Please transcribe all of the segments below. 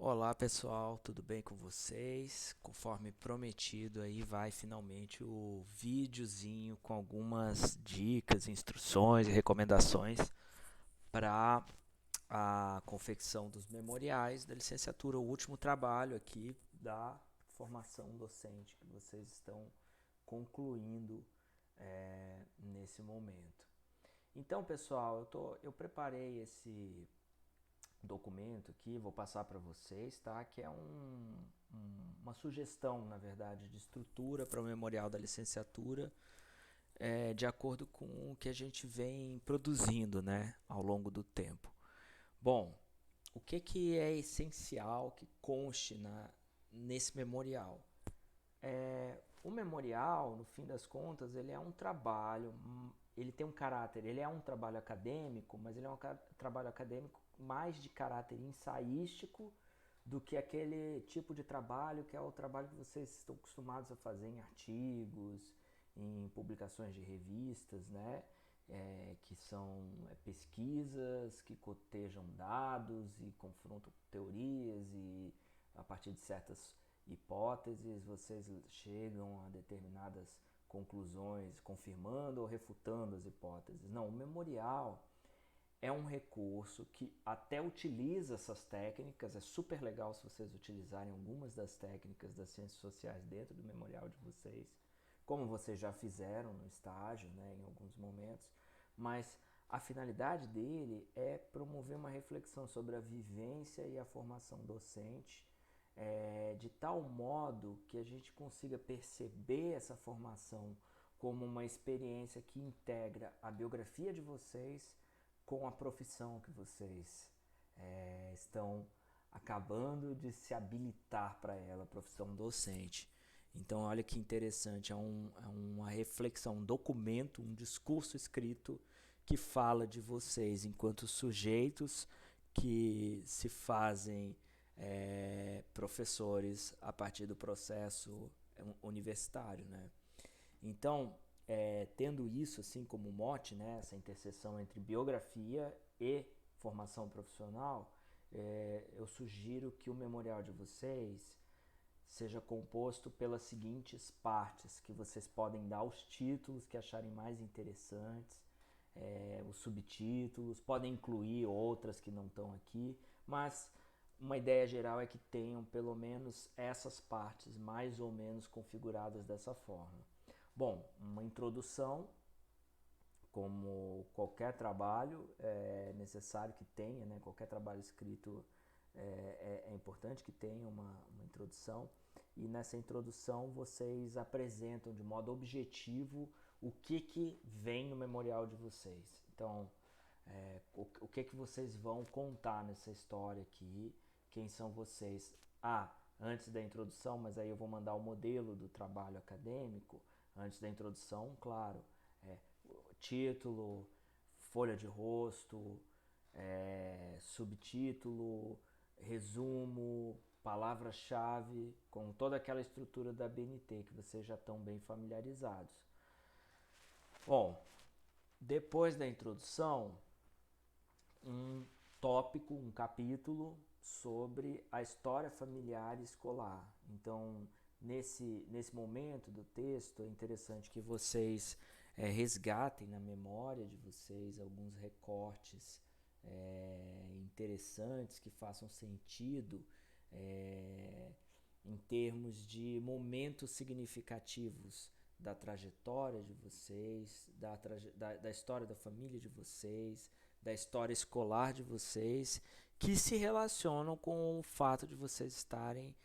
Olá pessoal, tudo bem com vocês? Conforme prometido, aí vai finalmente o videozinho com algumas dicas, instruções e recomendações para a confecção dos memoriais da licenciatura, o último trabalho aqui da formação docente que vocês estão concluindo nesse momento. Então, pessoal, eu preparei esse documento aqui, vou passar para vocês, tá? Que é uma sugestão, na verdade, de estrutura para o memorial da licenciatura, de acordo com o que a gente vem produzindo, né, ao longo do tempo. Bom, o que é essencial que conste nesse memorial? O memorial, no fim das contas, ele é um trabalho, ele tem um caráter, ele é um trabalho acadêmico, mas ele é um trabalho acadêmico mais de caráter ensaístico do que aquele tipo de trabalho que é o trabalho que vocês estão acostumados a fazer em artigos, em publicações de revistas, né? Que são pesquisas que cotejam dados e confrontam teorias e a partir de certas hipóteses vocês chegam a determinadas conclusões, confirmando ou refutando as hipóteses. Não, o memorial é um recurso que até utiliza essas técnicas, é super legal se vocês utilizarem algumas das técnicas das ciências sociais dentro do memorial de vocês, como vocês já fizeram no estágio, né, em alguns momentos, mas a finalidade dele é promover uma reflexão sobre a vivência e a formação docente, de tal modo que a gente consiga perceber essa formação como uma experiência que integra a biografia de vocês com a profissão que vocês estão acabando de se habilitar para ela, a profissão docente. Então, olha que interessante, é uma reflexão, um documento, um discurso escrito que fala de vocês enquanto sujeitos que se fazem professores a partir do processo universitário, né? Então, tendo isso assim como mote, né, essa interseção entre biografia e formação profissional, eu sugiro que o memorial de vocês seja composto pelas seguintes partes, que vocês podem dar os títulos que acharem mais interessantes, os subtítulos, podem incluir outras que não estão aqui, mas uma ideia geral é que tenham pelo menos essas partes mais ou menos configuradas dessa forma. Bom, uma introdução, como qualquer trabalho, é necessário que tenha, né? Qualquer trabalho escrito é importante que tenha uma introdução. E nessa introdução vocês apresentam de modo objetivo o que vem no memorial de vocês. Então, o que vocês vão contar nessa história aqui, quem são vocês. Antes da introdução, mas aí eu vou mandar o modelo do trabalho acadêmico, antes da introdução, claro, título, folha de rosto, subtítulo, resumo, palavra-chave, com toda aquela estrutura da BNT que vocês já estão bem familiarizados. Bom, depois da introdução, um tópico, um capítulo sobre a história familiar e escolar. Então, nesse momento do texto, é interessante que vocês resgatem na memória de vocês alguns recortes interessantes que façam sentido em termos de momentos significativos da trajetória de vocês, da história da família de vocês, da história escolar de vocês, que se relacionam com o fato de vocês estarem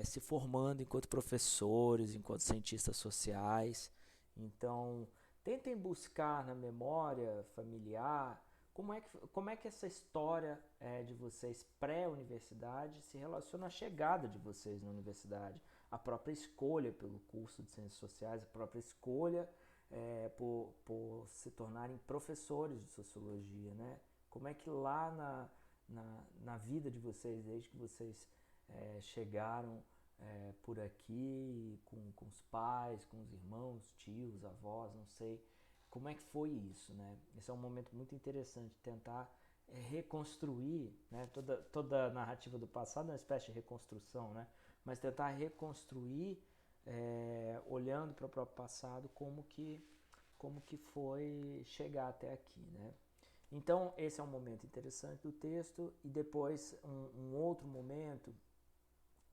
se formando enquanto professores, enquanto cientistas sociais. Então, tentem buscar na memória familiar como é que essa história de vocês pré-universidade se relaciona à chegada de vocês na universidade, a própria escolha pelo curso de Ciências Sociais, a própria escolha por se tornarem professores de Sociologia, né? Como é que lá na vida de vocês, desde que vocês chegaram por aqui, com os pais, com os irmãos, tios, avós, não sei, como é que foi isso, né? Esse é um momento muito interessante, tentar reconstruir, né, toda a narrativa do passado é uma espécie de reconstrução, né, mas tentar reconstruir, olhando para o próprio passado, como que foi chegar até aqui, né? Então, esse é um momento interessante do texto, e depois um outro momento,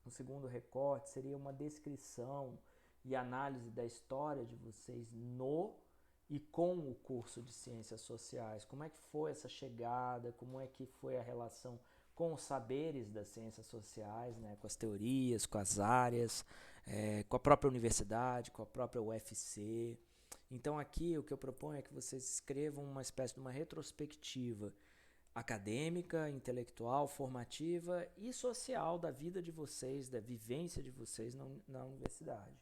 um segundo recorte, seria uma descrição e análise da história de vocês no e com o curso de Ciências Sociais. Como é que foi essa chegada, como é que foi a relação com os saberes das ciências sociais, né, com as teorias, com as áreas, com a própria universidade, com a própria UFC. Então aqui o que eu proponho é que vocês escrevam uma espécie de uma retrospectiva acadêmica, intelectual, formativa e social da vida de vocês, da vivência de vocês na universidade.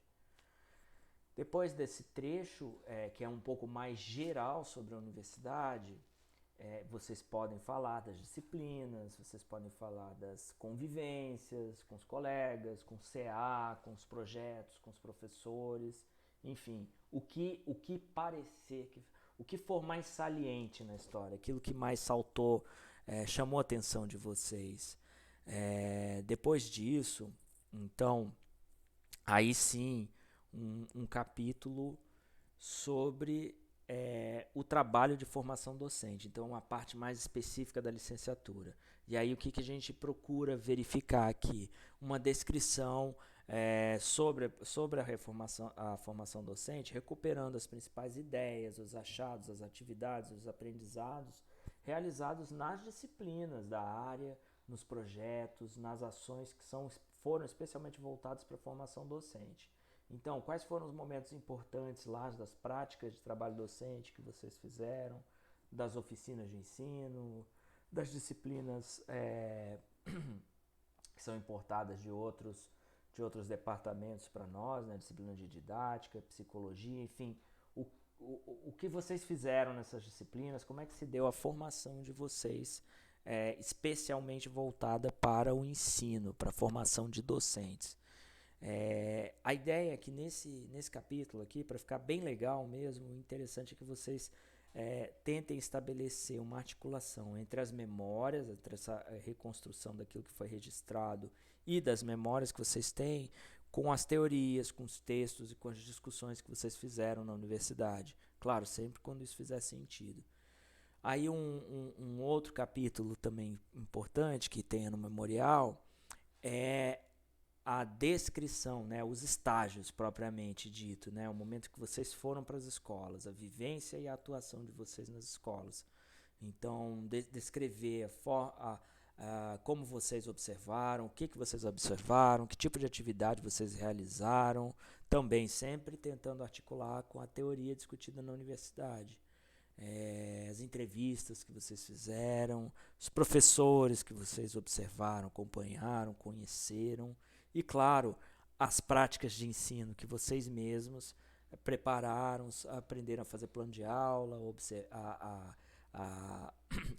Depois desse trecho, que é um pouco mais geral sobre a universidade, vocês podem falar das disciplinas, vocês podem falar das convivências com os colegas, com o CA, com os projetos, com os professores, enfim, o que parecer, o que for mais saliente na história, aquilo que mais saltou, chamou a atenção de vocês. Depois disso, então, aí sim, um capítulo sobre o trabalho de formação docente, então uma parte mais específica da licenciatura. E aí o que a gente procura verificar aqui? Uma descrição sobre a formação docente, recuperando as principais ideias, os achados, as atividades, os aprendizados realizados nas disciplinas da área, nos projetos, nas ações que foram especialmente voltadas para a formação docente. Então, quais foram os momentos importantes lá das práticas de trabalho docente que vocês fizeram, das oficinas de ensino, das disciplinas que são importadas de outros departamentos para nós, né? Disciplina de didática, psicologia, enfim, o que vocês fizeram nessas disciplinas, como é que se deu a formação de vocês, especialmente voltada para o ensino, para a formação de docentes. A ideia é que nesse capítulo aqui, para ficar bem legal mesmo, o interessante é que vocês tentem estabelecer uma articulação entre as memórias, entre essa reconstrução daquilo que foi registrado e das memórias que vocês têm, com as teorias, com os textos e com as discussões que vocês fizeram na universidade. Claro, sempre quando isso fizer sentido. Aí um outro capítulo também importante que tem no memorial é a descrição, né, os estágios propriamente dito, né, o momento que vocês foram para as escolas, a vivência e a atuação de vocês nas escolas. Então, descrever como vocês observaram, o que vocês observaram, que tipo de atividade vocês realizaram, também sempre tentando articular com a teoria discutida na universidade. As entrevistas que vocês fizeram, os professores que vocês observaram, acompanharam, conheceram, e, claro, as práticas de ensino que vocês mesmos prepararam, aprenderam a fazer plano de aula, a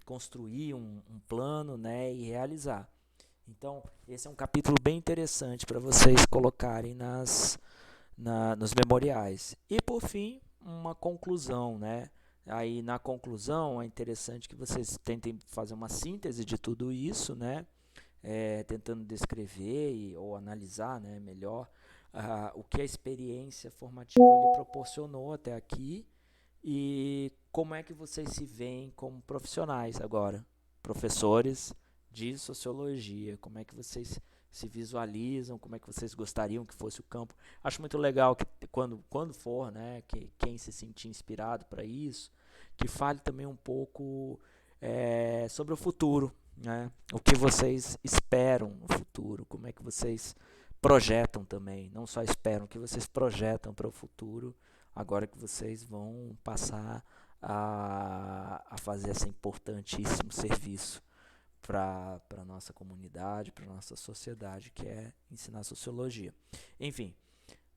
construir um plano, né, e realizar. Então, esse é um capítulo bem interessante para vocês colocarem nos memoriais. E, por fim, uma conclusão, né? Aí, na conclusão, é interessante que vocês tentem fazer uma síntese de tudo isso, né? Tentando descrever ou analisar, né, melhor o que a experiência formativa lhe proporcionou até aqui e como é que vocês se veem como profissionais agora, professores de sociologia, como é que vocês se visualizam, como é que vocês gostariam que fosse o campo. Acho muito legal que quando for, né, que quem se sentir inspirado para isso, que fale também um pouco sobre o futuro, né? O que vocês esperam no futuro, como é que vocês projetam também, não só esperam, o que vocês projetam para o futuro, agora que vocês vão passar a fazer esse importantíssimo serviço para a nossa comunidade, para a nossa sociedade, que é ensinar sociologia. Enfim,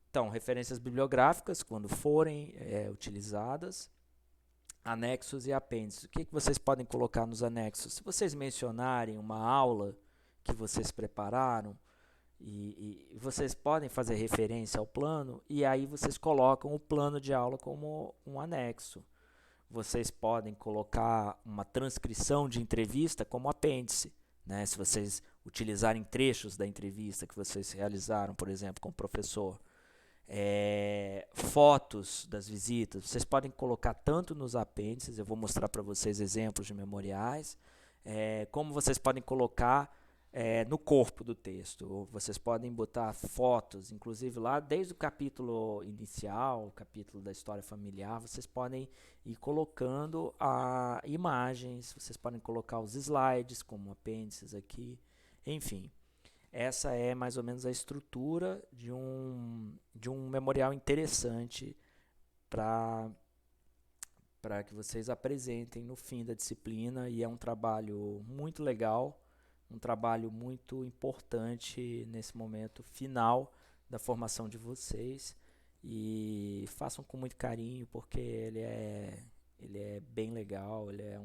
então, referências bibliográficas, quando forem utilizadas, anexos e apêndices. O que vocês podem colocar nos anexos? Se vocês mencionarem uma aula que vocês prepararam, e vocês podem fazer referência ao plano, e aí vocês colocam o plano de aula como um anexo. vocês podem colocar uma transcrição de entrevista como apêndice, né? Se vocês utilizarem trechos da entrevista que vocês realizaram, por exemplo, com o professor, fotos das visitas, vocês podem colocar tanto nos apêndices, eu vou mostrar para vocês exemplos de memoriais, como vocês podem colocar no corpo do texto. Vocês podem botar fotos, inclusive lá desde o capítulo inicial, o capítulo da história familiar, vocês podem ir colocando imagens, vocês podem colocar os slides como apêndices aqui, enfim. Essa é mais ou menos a estrutura de um memorial interessante para que vocês apresentem no fim da disciplina, e é um trabalho muito legal, um trabalho muito importante nesse momento final da formação de vocês, e façam com muito carinho, porque ele é bem legal, ele é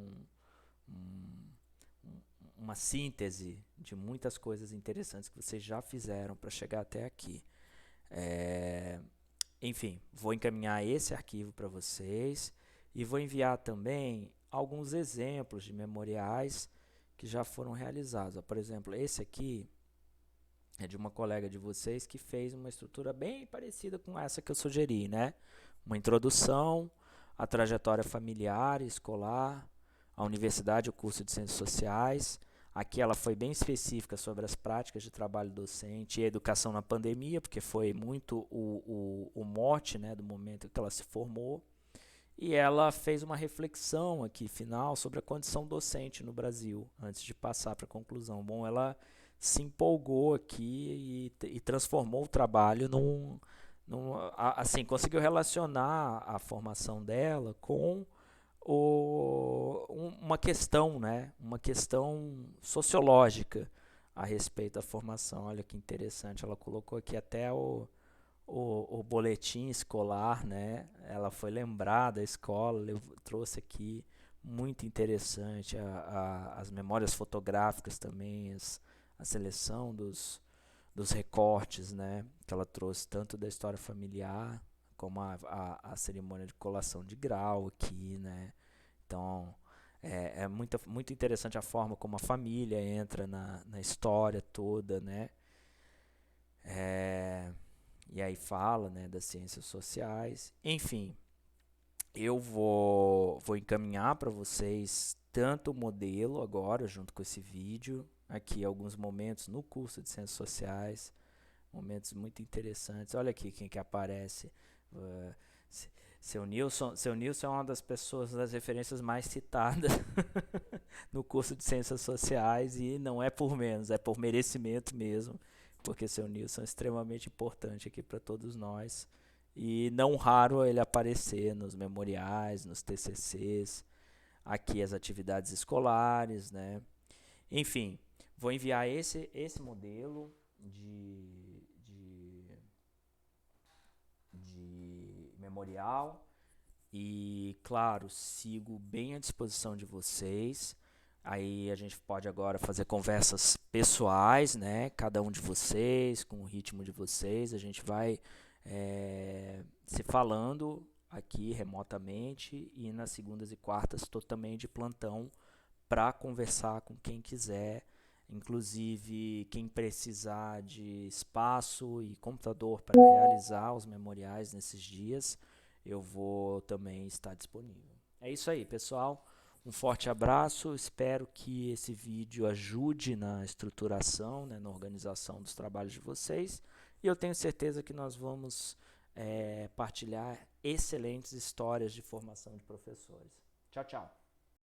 uma síntese de muitas coisas interessantes que vocês já fizeram para chegar até aqui. Enfim, vou encaminhar esse arquivo para vocês e vou enviar também alguns exemplos de memoriais que já foram realizados. Por exemplo, esse aqui é de uma colega de vocês que fez uma estrutura bem parecida com essa que eu sugeri, né? Uma introdução à trajetória familiar e escolar, a universidade, o curso de Ciências Sociais. Aqui ela foi bem específica sobre as práticas de trabalho docente e educação na pandemia, porque foi muito o mote, né, do momento que ela se formou. E ela fez uma reflexão aqui final sobre a condição docente no Brasil, antes de passar para a conclusão. Bom, ela se empolgou aqui e transformou o trabalho assim, conseguiu relacionar a formação dela com uma questão, né? Uma questão sociológica a respeito da formação. Olha que interessante, ela colocou aqui até o boletim escolar, né? Ela foi lembrar da escola, trouxe aqui, muito interessante, as memórias fotográficas também, a seleção dos recortes, né? Que ela trouxe tanto da história familiar como a cerimônia de colação de grau aqui, né? Então, é muito interessante a forma como a família entra na história toda, né? E aí fala, né, das ciências sociais. Enfim, eu vou encaminhar para vocês tanto o modelo agora, junto com esse vídeo, aqui alguns momentos no curso de Ciências Sociais, momentos muito interessantes. Olha aqui quem que aparece. Seu Nilson é uma das pessoas, das referências mais citadas no curso de Ciências Sociais, e não é por menos, é por merecimento mesmo, porque seu Nilson é extremamente importante aqui para todos nós, e não raro ele aparecer nos memoriais, nos TCCs, aqui as atividades escolares, né? Enfim, vou enviar esse modelo de memorial, e claro, sigo bem à disposição de vocês. Aí a gente pode agora fazer conversas pessoais, né? Cada um de vocês, com o ritmo de vocês, a gente vai se falando aqui remotamente, e nas segundas e quartas estou também de plantão para conversar com quem quiser, inclusive quem precisar de espaço e computador para realizar os memoriais nesses dias, eu vou também estar disponível. É isso aí, pessoal. Um forte abraço, espero que esse vídeo ajude na estruturação, né, na organização dos trabalhos de vocês, e eu tenho certeza que nós vamos partilhar excelentes histórias de formação de professores. Tchau, tchau.